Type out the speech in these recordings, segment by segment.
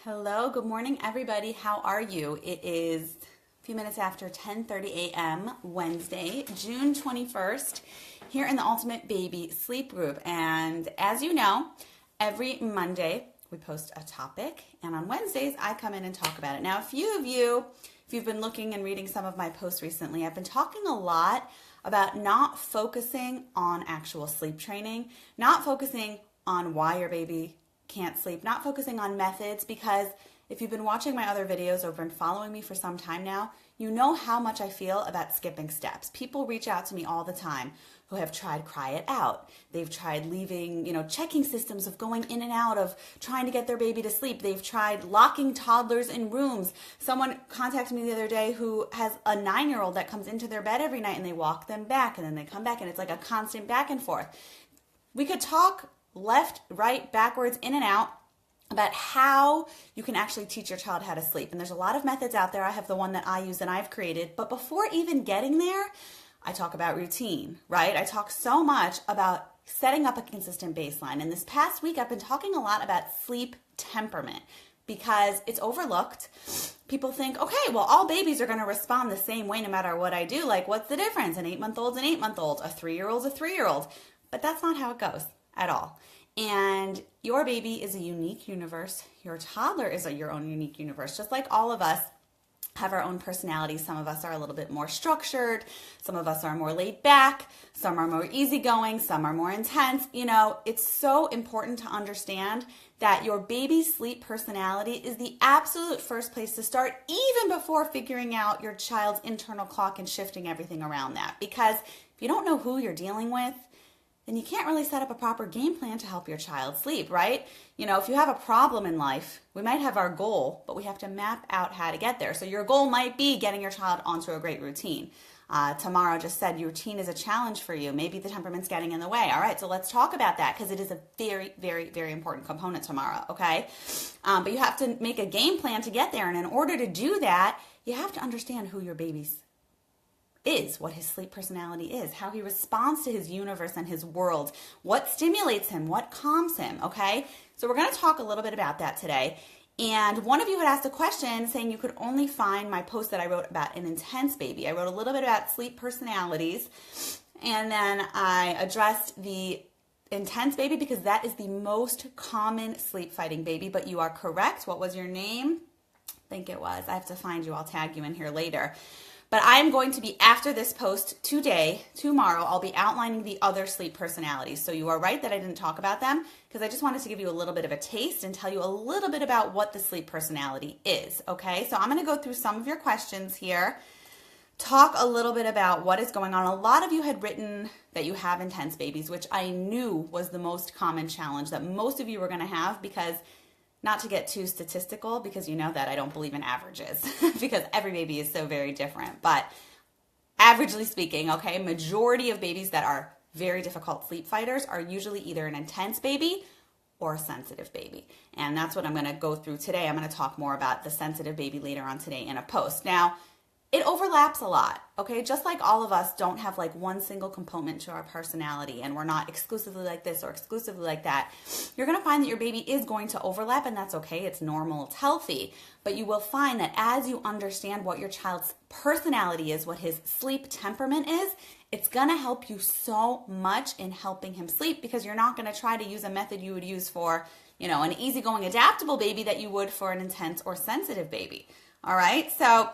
Hello, good morning everybody. How are you? It is a few minutes after 10:30 a.m. Wednesday, June 21st, here in the Ultimate Baby Sleep Group. And as you know, every Monday we post a topic, and on Wednesdays I come in and talk about it. Now, a few of you, if you've been looking and reading some of my posts recently, I've been talking a lot about not focusing on actual sleep training, not focusing on why your baby can't sleep, not focusing on methods, because if you've been watching my other videos or been following me for some time now, you know how much I feel about skipping steps. People reach out to me all the time who have tried Cry It Out. They've tried leaving, checking systems of going in and out of trying to get their baby to sleep. They've tried locking toddlers in rooms. Someone contacted me the other day who has a 9-year-old that comes into their bed every night and they walk them back and then they come back, and it's like a constant back and forth. We could talk left, right, backwards, in and out about how you can actually teach your child how to sleep. And there's a lot of methods out there. I have the one that I use and I've created. But before even getting there, I talk about routine, right? I talk so much about setting up a consistent baseline. And this past week, I've been talking a lot about sleep temperament because it's overlooked. People think, okay, well, all babies are going to respond the same way no matter what I do. Like, what's the difference? An 8-month-old's an 8-month-old, a 3-year-old's a 3-year-old. But that's not how it goes at all. And your baby is a unique universe. Your toddler is your own unique universe. Just like all of us have our own personalities. Some of us are a little bit more structured. Some of us are more laid back. Some are more easygoing. Some are more intense. It's so important to understand that your baby's sleep personality is the absolute first place to start, even before figuring out your child's internal clock and shifting everything around that. Because if you don't know who you're dealing with, then you can't really set up a proper game plan to help your child sleep, right? If you have a problem in life, we might have our goal, but we have to map out how to get there. So your goal might be getting your child onto a great routine. Tamara just said your routine is a challenge for you. Maybe the temperament's getting in the way. All right, so let's talk about that because it is a very, very, very important component, Tamara, okay? But you have to make a game plan to get there. And in order to do that, you have to understand who your baby's is, what his sleep personality is, how he responds to his universe and his world, what stimulates him, what calms him, okay? So we're going to talk a little bit about that today. And one of you had asked a question saying you could only find my post that I wrote about an intense baby. I wrote a little bit about sleep personalities, and then I addressed the intense baby because that is the most common sleep fighting baby. But you are correct. What was your name? I think it was. I have to find you. I'll tag you in here later. But I'm going to be, after this post tomorrow, I'll be outlining the other sleep personalities. So you are right that I didn't talk about them because I just wanted to give you a little bit of a taste and tell you a little bit about what the sleep personality is, okay? So I'm going to go through some of your questions here, talk a little bit about what is going on. A lot of you had written that you have intense babies, which I knew was the most common challenge that most of you were going to have because, not to get too statistical, because you know that I don't believe in averages because every baby is so very different. But averagely speaking, okay, majority of babies that are very difficult sleep fighters are usually either an intense baby or a sensitive baby. And that's what I'm going to go through today. I'm going to talk more about the sensitive baby later on today in a post. Now, it overlaps a lot, okay? Just like all of us don't have like one single component to our personality and we're not exclusively like this or exclusively like that, you're gonna find that your baby is going to overlap, and that's okay, it's normal, it's healthy. But you will find that as you understand what your child's personality is, what his sleep temperament is, it's gonna help you so much in helping him sleep because you're not gonna try to use a method you would use for, an easygoing, adaptable baby that you would for an intense or sensitive baby, all right? So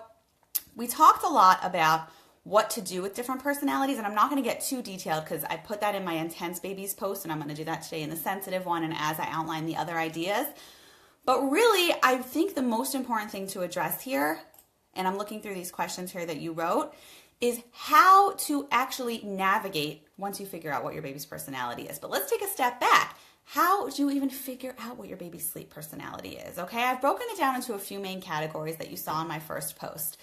we talked a lot about what to do with different personalities, and I'm not going to get too detailed because I put that in my intense babies post, and I'm going to do that today in the sensitive one and as I outline the other ideas. But really, I think the most important thing to address here, and I'm looking through these questions here that you wrote, is how to actually navigate once you figure out what your baby's personality is. But let's take a step back. How do you even figure out what your baby's sleep personality is? Okay, I've broken it down into a few main categories that you saw in my first post.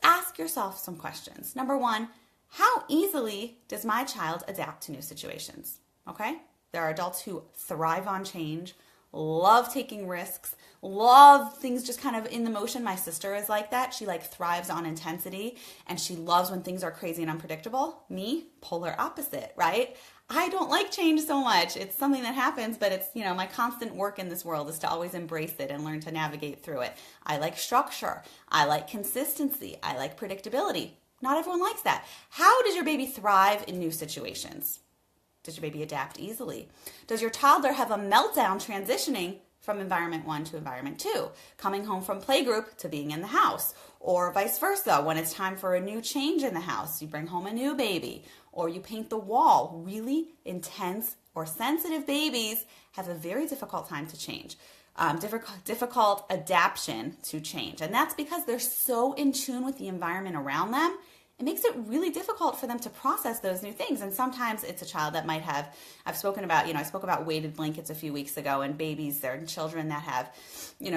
Ask yourself some questions. Number one, how easily does my child adapt to new situations? Okay? There are adults who thrive on change, love taking risks, love things just kind of in the motion. My sister is like that. She thrives on intensity and she loves when things are crazy and unpredictable. Me, polar opposite, right? I don't like change so much. It's something that happens, but it's, my constant work in this world is to always embrace it and learn to navigate through it. I like structure. I like consistency. I like predictability. Not everyone likes that. How does your baby thrive in new situations? Does your baby adapt easily? Does your toddler have a meltdown transitioning from environment 1 to environment 2, coming home from playgroup to being in the house, or vice versa, when it's time for a new change in the house, you bring home a new baby, or you paint the wall? Really intense or sensitive babies have a very difficult time to change. Difficult adaptation to change. And that's because they're so in tune with the environment around them. It makes it really difficult for them to process those new things. And sometimes it's a child that might have, I spoke about weighted blankets a few weeks ago, and babies, they're children that have,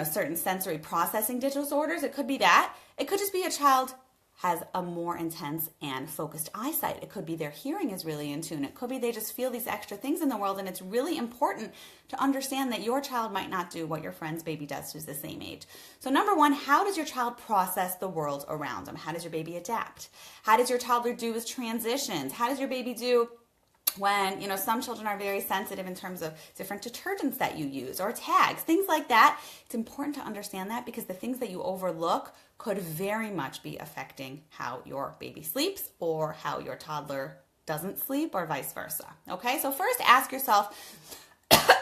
certain sensory processing disorders. It could be that. It could just be a child has a more intense and focused eyesight. It could be their hearing is really in tune. It could be they just feel these extra things in the world, and it's really important to understand that your child might not do what your friend's baby does who's the same age. So number one, how does your child process the world around them? How does your baby adapt? How does your toddler do with transitions? How does your baby do when, some children are very sensitive in terms of different detergents that you use or tags, things like that? It's important to understand that, because the things that you overlook could very much be affecting how your baby sleeps or how your toddler doesn't sleep, or vice versa. Okay, so first ask yourself,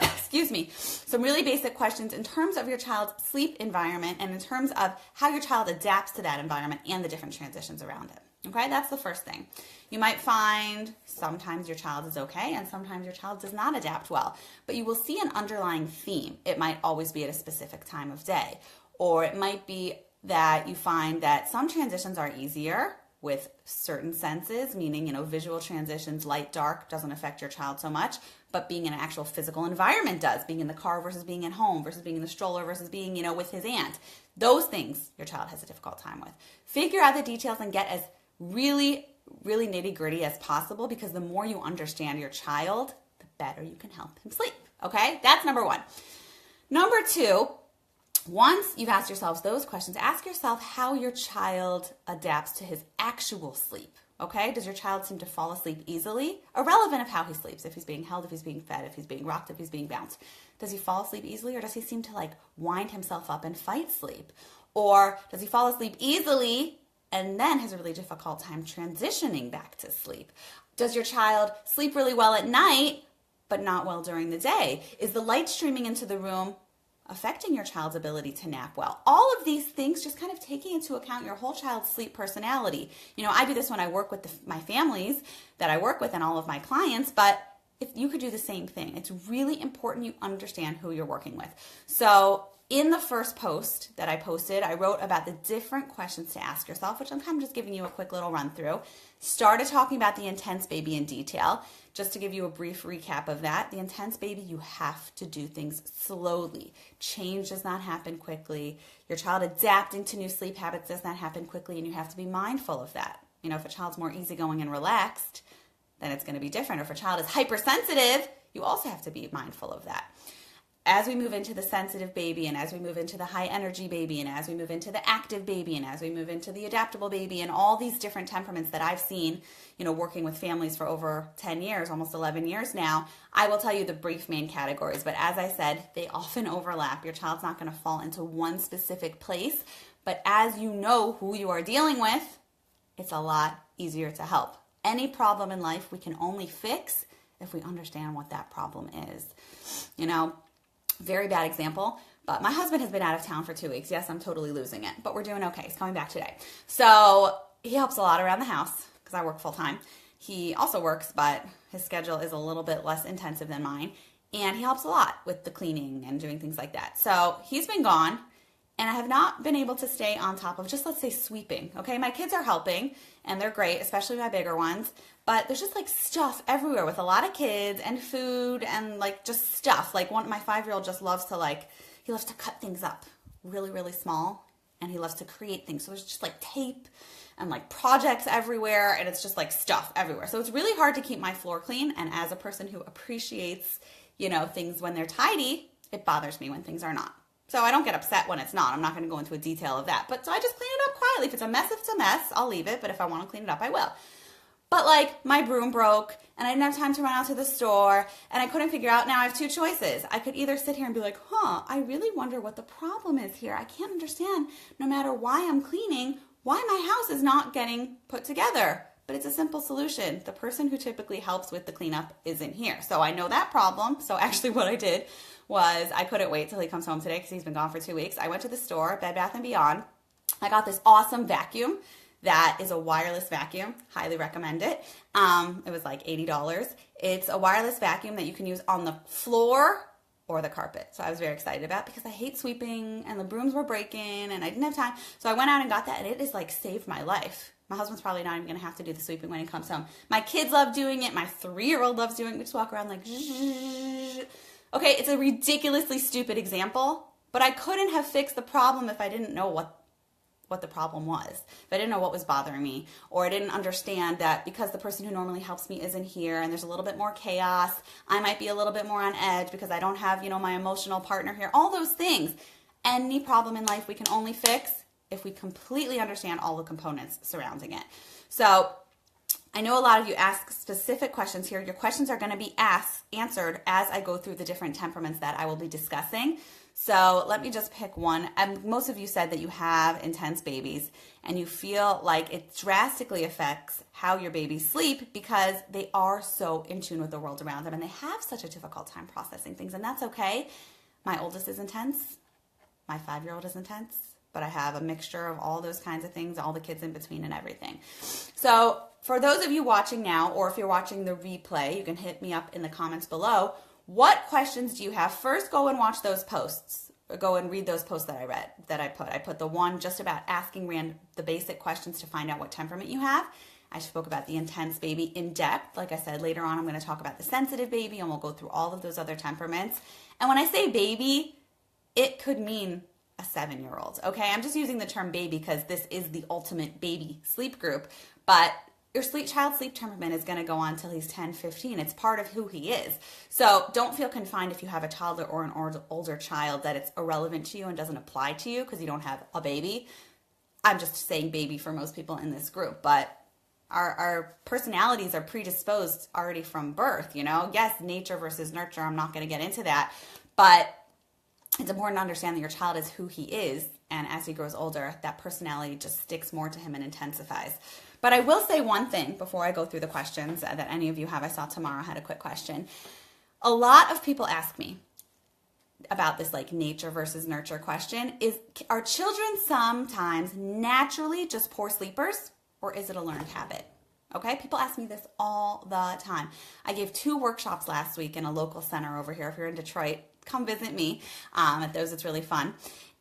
excuse me, some really basic questions in terms of your child's sleep environment and in terms of how your child adapts to that environment and the different transitions around it. Okay, that's the first thing. You might find sometimes your child is okay and sometimes your child does not adapt well, but you will see an underlying theme. It might always be at a specific time of day, or it might be that you find that some transitions are easier with certain senses, meaning, visual transitions, light, dark, doesn't affect your child so much, but being in an actual physical environment does, being in the car versus being at home versus being in the stroller versus being, with his aunt. Those things your child has a difficult time with. Figure out the details and get as really, really nitty gritty as possible, because the more you understand your child, the better you can help him sleep. Okay, that's number one. Number two, once you've asked yourselves those questions, ask yourself how your child adapts to his actual sleep. Okay, does your child seem to fall asleep easily? Irrelevant of how he sleeps, if he's being held, if he's being fed, if he's being rocked, if he's being bounced. Does he fall asleep easily, or does he seem to wind himself up and fight sleep? Or does he fall asleep easily and then has a really difficult time transitioning back to sleep? Does your child sleep really well at night, but not well during the day? Is the light streaming into the room affecting your child's ability to nap well? All of these things, just kind of taking into account your whole child's sleep personality. I do this when I work with my families that I work with and all of my clients, but if you could do the same thing, it's really important you understand who you're working with. So in the first post that I posted, I wrote about the different questions to ask yourself, which I'm kind of just giving you a quick little run through. Started talking about the intense baby in detail. Just to give you a brief recap of that, the intense baby, you have to do things slowly. Change does not happen quickly. Your child adapting to new sleep habits does not happen quickly, and you have to be mindful of that. If a child's more easygoing and relaxed, then it's going to be different. Or if a child is hypersensitive, you also have to be mindful of that. As we move into the sensitive baby, and as we move into the high energy baby, and as we move into the active baby, and as we move into the adaptable baby, and all these different temperaments that I've seen, working with families for over 10 years, almost 11 years now, I will tell you the brief main categories. But as I said, they often overlap. Your child's not going to fall into one specific place. But as you know who you are dealing with, it's a lot easier to help. Any problem in life we can only fix if we understand what that problem is. Very bad example, but my husband has been out of town for 2 weeks. Yes, I'm totally losing it, but we're doing okay. He's coming back today. So he helps a lot around the house because I work full time. He also works, but his schedule is a little bit less intensive than mine. And he helps a lot with the cleaning and doing things like that. So he's been gone, and I have not been able to stay on top of just, let's say, sweeping. Okay, my kids are helping, and they're great, especially my bigger ones. But there's just stuff everywhere with a lot of kids and food and just stuff. My 5-year-old just loves to he loves to cut things up really, really small, and he loves to create things. So there's just tape and projects everywhere, and it's just stuff everywhere. So it's really hard to keep my floor clean. And as a person who appreciates, things when they're tidy, it bothers me when things are not. So I don't get upset when it's not. I'm not going to go into a detail of that. But so I just clean it up quietly. If it's a mess, it's a mess. I'll leave it. But if I want to clean it up, I will. But like my broom broke and I didn't have time to run out to the store and I couldn't figure out. Now I have two choices. I could either sit here and be like, I really wonder what the problem is here. I can't understand, no matter why I'm cleaning, why my house is not getting put together. But it's a simple solution. The person who typically helps with the cleanup isn't here. So I know that problem. So actually what I did was I couldn't wait till he comes home today because he's been gone for 2 weeks. I went to the store, Bed Bath & Beyond. I got this awesome vacuum that is a wireless vacuum. Highly recommend it. It was like $80. It's a wireless vacuum that you can use on the floor or the carpet. So I was very excited about it because I hate sweeping and the brooms were breaking and I didn't have time. So I went out and got that and it has like saved my life. My husband's probably not even going to have to do the sweeping when he comes home. My kids love doing it. My 3-year-old loves doing it. We just walk around like, zzz. Okay, it's a ridiculously stupid example, but I couldn't have fixed the problem if I didn't know what the problem was. If I didn't know what was bothering me, or I didn't understand that because the person who normally helps me isn't here and there's a little bit more chaos, I might be a little bit more on edge because I don't have, my emotional partner here. All those things. Any problem in life we can only fix if we completely understand all the components surrounding it. So I know a lot of you ask specific questions here. Your questions are going to be answered as I go through the different temperaments that I will be discussing. So let me just pick one. Most of you said that you have intense babies and you feel like it drastically affects how your babies sleep because they are so in tune with the world around them and they have such a difficult time processing things, and that's okay. My oldest is intense. My 5-year-old is intense. But I have a mixture of all those kinds of things, all the kids in between and everything. So for those of you watching now, or if you're watching the replay, you can hit me up in the comments below. What questions do you have? First, go and watch those posts. Or go and read those posts that I put. I put the one just about asking the basic questions to find out what temperament you have. I spoke about the intense baby in depth. Like I said, later on I'm going to talk about the sensitive baby and we'll go through all of those other temperaments. And when I say baby, it could mean a 7-year-old, okay? I'm just using the term baby because this is the ultimate baby sleep group, but your child's sleep temperament is going to go on until he's 10, 15. It's part of who he is. So don't feel confined if you have a toddler or an older child that it's irrelevant to you and doesn't apply to you because you don't have a baby. I'm just saying baby for most people in this group, but our personalities are predisposed already from birth, Yes, nature versus nurture, I'm not going to get into that, but it's important to understand that your child is who he is, and as he grows older, that personality just sticks more to him and intensifies. But I will say one thing before I go through the questions that any of you have. I saw Tamara had a quick question. A lot of people ask me about this like nature versus nurture question. Are children sometimes naturally just poor sleepers, or is it a learned habit? Okay, people ask me this all the time. I gave 2 workshops last week in a local center over here. If you're in Detroit, come visit me at those. It's really fun.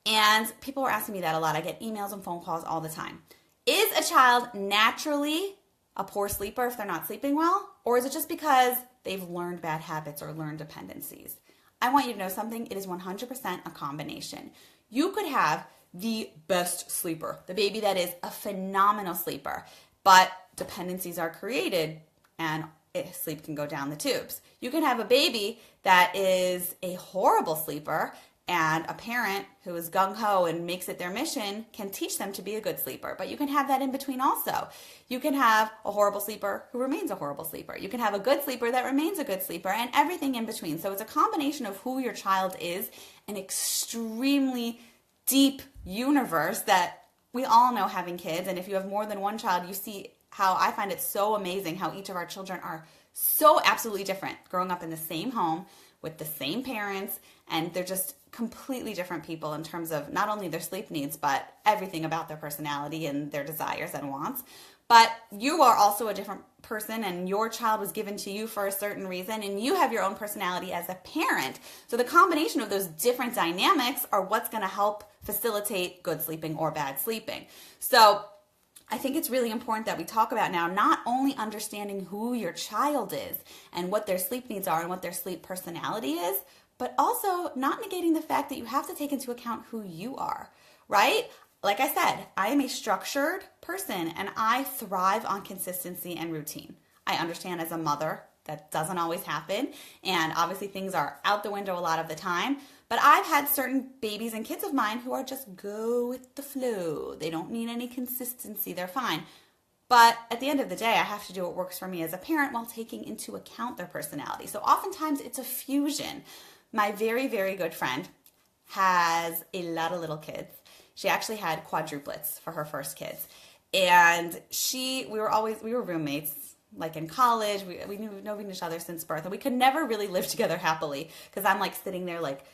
And people are asking me that a lot. I get emails and phone calls all the time. Is a child naturally a poor sleeper if they're not sleeping well? Or is it just because they've learned bad habits or learned dependencies? I want you to know something. It is 100% a combination. You could have the best sleeper, the baby that is a phenomenal sleeper, but dependencies are created and sleep can go down the tubes. You can have a baby that is a horrible sleeper and a parent who is gung-ho and makes it their mission can teach them to be a good sleeper. But you can have that in between also. You can have a horrible sleeper who remains a horrible sleeper. You can have a good sleeper that remains a good sleeper, and everything in between. So it's a combination of who your child is, an extremely deep universe that we all know having kids. And if you have more than one child, you see how I find it so amazing how each of our children are so absolutely different, growing up in the same home with the same parents, and they're just completely different people in terms of not only their sleep needs, but everything about their personality and their desires and wants. But you are also a different person, and your child was given to you for a certain reason, and you have your own personality as a parent. So the combination of those different dynamics are what's going to help facilitate good sleeping or bad sleeping. So I think it's really important that we talk about now not only understanding who your child is and what their sleep needs are and what their sleep personality is, but also not negating the fact that you have to take into account who you are, right? Like I said, I am a structured person and I thrive on consistency and routine. I understand as a mother that doesn't always happen, and obviously things are out the window a lot of the time, but I've had certain babies and kids of mine who are just go with the flow. They don't need any consistency. They're fine. But at the end of the day, I have to do what works for me as a parent while taking into account their personality. So oftentimes it's a fusion. My very, very good friend has a lot of little kids. She actually had quadruplets for her first kids. And we were roommates, like in college. We knew known each other since birth, and we could never really live together happily because I'm like sitting there like,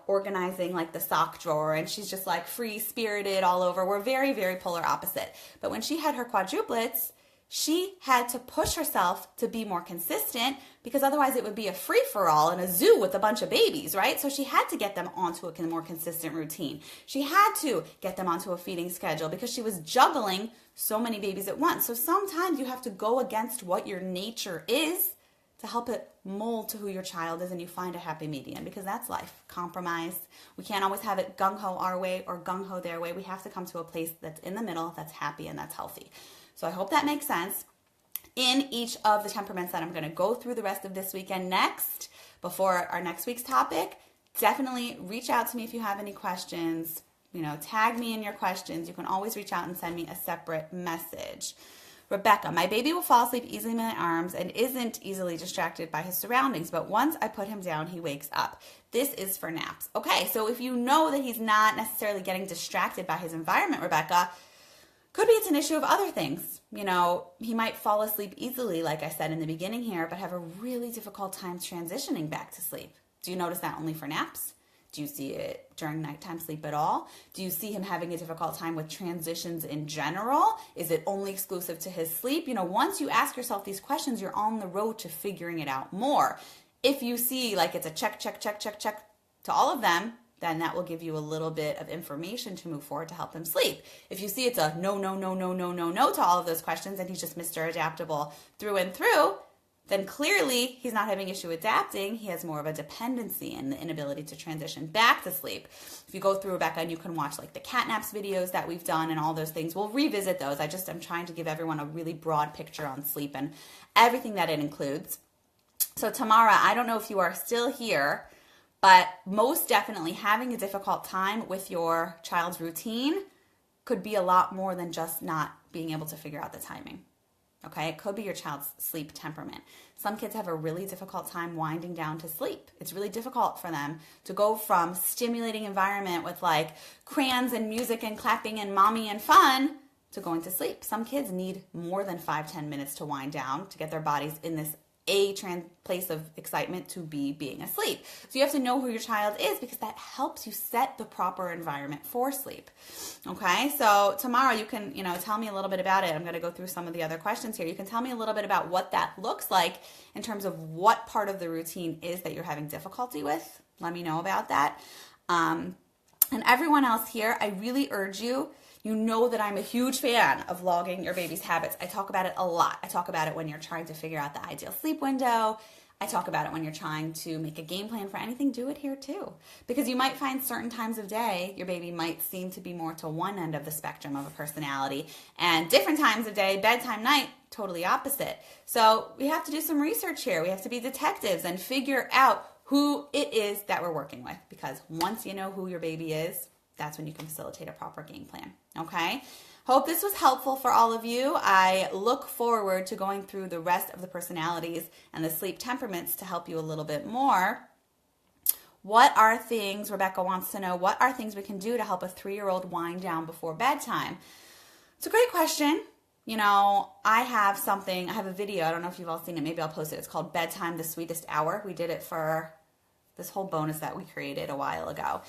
organizing like the sock drawer, and she's just like free-spirited all over. We're very, very polar opposite. But when she had her quadruplets, she had to push herself to be more consistent because otherwise it would be a free-for-all in a zoo with a bunch of babies, right? So she had to get them onto a more consistent routine. She had to get them onto a feeding schedule because she was juggling so many babies at once. So sometimes you have to go against what your nature is to help it mold to who your child is, and you find a happy medium because that's life. Compromise. We can't always have it gung-ho our way or gung-ho their way. We have to come to a place that's in the middle, that's happy and that's healthy. So I hope that makes sense. In each of the temperaments that I'm going to go through the rest of this weekend next, before our next week's topic, definitely reach out to me if you have any questions. Tag me in your questions. You can always reach out and send me a separate message. Rebecca, my baby will fall asleep easily in my arms and isn't easily distracted by his surroundings, but once I put him down, he wakes up. This is for naps. Okay, so if you know that he's not necessarily getting distracted by his environment, Rebecca, could be it's an issue of other things. He might fall asleep easily, like I said in the beginning here, but have a really difficult time transitioning back to sleep. Do you notice that only for naps? Do you see it during nighttime sleep at all? Do you see him having a difficult time with transitions in general? Is it only exclusive to his sleep? Once you ask yourself these questions, you're on the road to figuring it out more. If you see like it's a check to all of them, then that will give you a little bit of information to move forward to help him sleep. If you see it's a no to all of those questions and he's just Mr. Adaptable through and through, then clearly he's not having issue adapting. He has more of a dependency and the inability to transition back to sleep. If you go through, Rebecca, and you can watch like the cat naps videos that we've done and all those things, we'll revisit those. I'm trying to give everyone a really broad picture on sleep and everything that it includes. So Tamara, I don't know if you are still here, but most definitely having a difficult time with your child's routine could be a lot more than just not being able to figure out the timing. Okay, it could be your child's sleep temperament. Some kids have a really difficult time winding down to sleep. It's really difficult for them to go from stimulating environment with like crayons and music and clapping and mommy and fun to going to sleep. Some kids need more than 5-10 minutes to wind down to get their bodies in this place of excitement to being asleep. So you have to know who your child is because that helps you set the proper environment for sleep. Okay, so Tamara, you can tell me a little bit about it. I'm going to go through some of the other questions here. You can tell me a little bit about what that looks like in terms of what part of the routine is that you're having difficulty with. Let me know about that. And everyone else here, I really urge you. You know that I'm a huge fan of logging your baby's habits. I talk about it a lot. I talk about it when you're trying to figure out the ideal sleep window. I talk about it when you're trying to make a game plan for anything. Do it here too. Because you might find certain times of day, your baby might seem to be more to one end of the spectrum of a personality. And different times of day, bedtime, night, totally opposite. So we have to do some research here. We have to be detectives and figure out who it is that we're working with. Because once you know who your baby is, that's when you can facilitate a proper game plan. Okay? Hope this was helpful for all of you. I look forward to going through the rest of the personalities and the sleep temperaments to help you a little bit more. What are things, Rebecca wants to know, what are things we can do to help a 3-year-old wind down before bedtime? It's a great question. I have a video, I don't know if you've all seen it, maybe I'll post it. It's called Bedtime, the Sweetest Hour. We did it for this whole bonus that we created a while ago.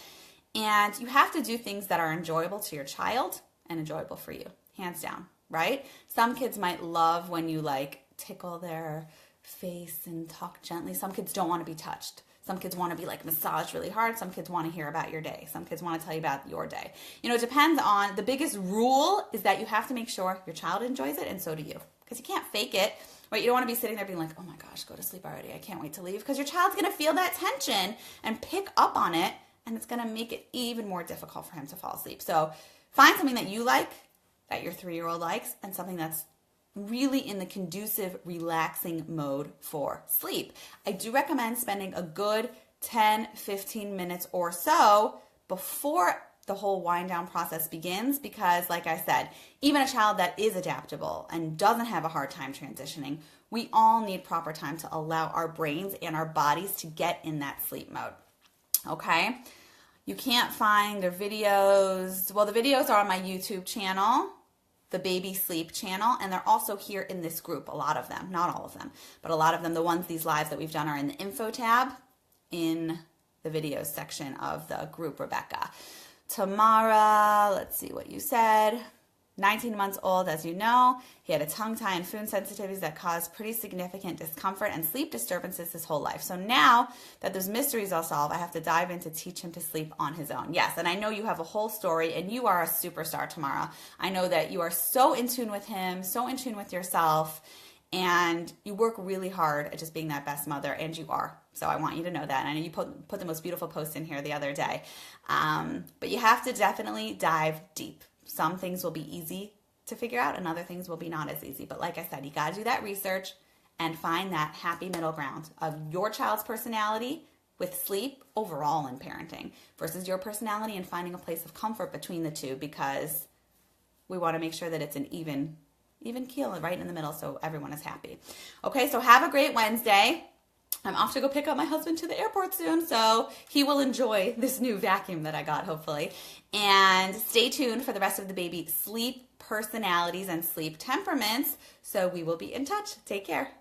And you have to do things that are enjoyable to your child and enjoyable for you, hands down, right? Some kids might love when you like tickle their face and talk gently. Some kids don't want to be touched. Some kids want to be like massaged really hard. Some kids want to hear about your day. Some kids want to tell you about your day. It depends on, the biggest rule is that you have to make sure your child enjoys it and so do you. Because you can't fake it, right? You don't want to be sitting there being like, oh my gosh, go to sleep already. I can't wait to leave. Because your child's going to feel that tension and pick up on it. And it's going to make it even more difficult for him to fall asleep. So find something that you like, that your 3-year-old likes, and something that's really in the conducive, relaxing mode for sleep. I do recommend spending a good 10-15 minutes or so before the whole wind down process begins, because like I said, even a child that is adaptable and doesn't have a hard time transitioning, we all need proper time to allow our brains and our bodies to get in that sleep mode. Okay? You can't find their videos. Well, the videos are on my YouTube channel, the Baby Sleep channel, and they're also here in this group, a lot of them, not all of them, but a lot of them, the ones, these lives that we've done, are in the info tab in the videos section of the group, Rebecca. Tamara, let's see what you said. 19 months old, as you know. He had a tongue tie and food sensitivities that caused pretty significant discomfort and sleep disturbances his whole life. So now that those mysteries are solved, I have to dive in to teach him to sleep on his own. Yes, and I know you have a whole story, and you are a superstar, Tamara. I know that you are so in tune with him, so in tune with yourself, and you work really hard at just being that best mother, and you are. So I want you to know that. And I know you put the most beautiful post in here the other day. But you have to definitely dive deep. Some things will be easy to figure out, and other things will be not as easy. But like I said, you got to do that research and find that happy middle ground of your child's personality with sleep overall in parenting versus your personality, and finding a place of comfort between the two, because we want to make sure that it's an even keel right in the middle so everyone is happy. Okay, so have a great Wednesday. I'm off to go pick up my husband to the airport soon, so he will enjoy this new vacuum that I got, hopefully. And stay tuned for the rest of the Baby Sleep personalities and sleep temperaments. So we will be in touch. Take care.